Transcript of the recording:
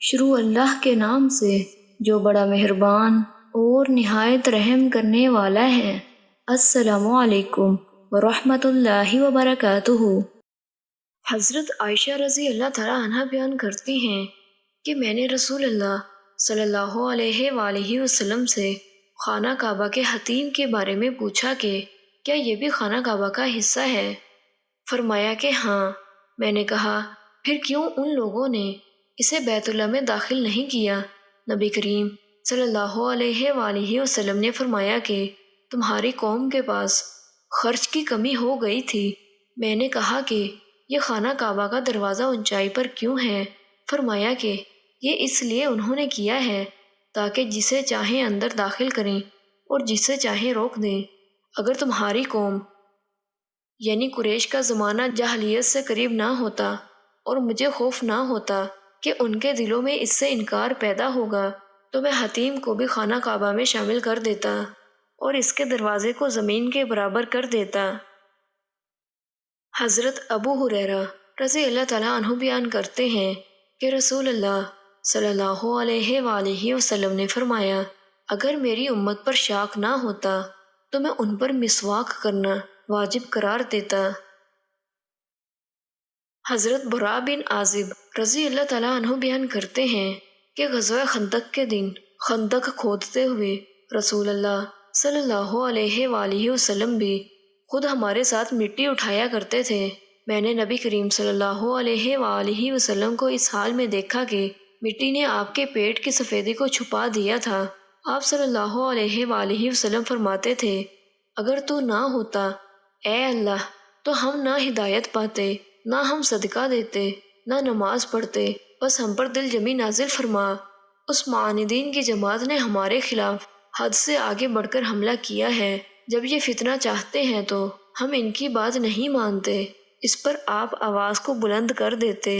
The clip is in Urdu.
شروع اللہ کے نام سے جو بڑا مہربان اور نہایت رحم کرنے والا ہے۔ السلام علیکم ورحمۃ اللہ وبرکاتہ۔ حضرت عائشہ رضی اللہ تعالیٰ عنہ بیان کرتی ہیں کہ میں نے رسول اللہ صلی اللہ علیہ وآلہ وسلم سے خانہ کعبہ کے حتیم کے بارے میں پوچھا کہ کیا یہ بھی خانہ کعبہ کا حصہ ہے؟ فرمایا کہ ہاں۔ میں نے کہا پھر کیوں ان لوگوں نے اسے بیت اللہ میں داخل نہیں کیا؟ نبی کریم صلی اللہ علیہ وآلہ وسلم نے فرمایا کہ تمہاری قوم کے پاس خرچ کی کمی ہو گئی تھی۔ میں نے کہا کہ یہ خانہ کعبہ کا دروازہ اونچائی پر کیوں ہے؟ فرمایا کہ یہ اس لیے انہوں نے کیا ہے تاکہ جسے چاہیں اندر داخل کریں اور جسے چاہیں روک دیں۔ اگر تمہاری قوم یعنی قریش کا زمانہ جاہلیت سے قریب نہ ہوتا اور مجھے خوف نہ ہوتا کہ ان کے دلوں میں اس سے انکار پیدا ہوگا تو میں حتیم کو بھی خانہ کعبہ میں شامل کر دیتا اور اس کے دروازے کو زمین کے برابر کر دیتا۔ حضرت ابو ہریرہ رضی اللہ تعالیٰ عنہ بیان کرتے ہیں کہ رسول اللہ صلی اللہ علیہ وآلہ وسلم نے فرمایا اگر میری امت پر شاک نہ ہوتا تو میں ان پر مسواک کرنا واجب قرار دیتا۔ حضرت براء بن عازب رضی اللہ تعالیٰ عنہ بیان کرتے ہیں کہ غزوہ خندق کے دن خندق کھودتے ہوئے رسول اللہ صلی اللہ علیہ وآلہ وسلم بھی خود ہمارے ساتھ مٹی اٹھایا کرتے تھے۔ میں نے نبی کریم صلی اللہ علیہ وآلہ وسلم کو اس حال میں دیکھا کہ مٹی نے آپ کے پیٹ کی سفیدی کو چھپا دیا تھا۔ آپ صلی اللہ علیہ وآلہ وسلم فرماتے تھے اگر تو نہ ہوتا اے اللہ تو ہم نہ ہدایت پاتے، نہ ہم صدقہ دیتے، نہ نماز پڑھتے، بس ہم پر دل جمی نازل فرما۔ اس معاندین کی جماعت نے ہمارے خلاف حد سے آگے بڑھ کر حملہ کیا ہے۔ جب یہ فتنہ چاہتے ہیں تو ہم ان کی بات نہیں مانتے۔ اس پر آپ آواز کو بلند کر دیتے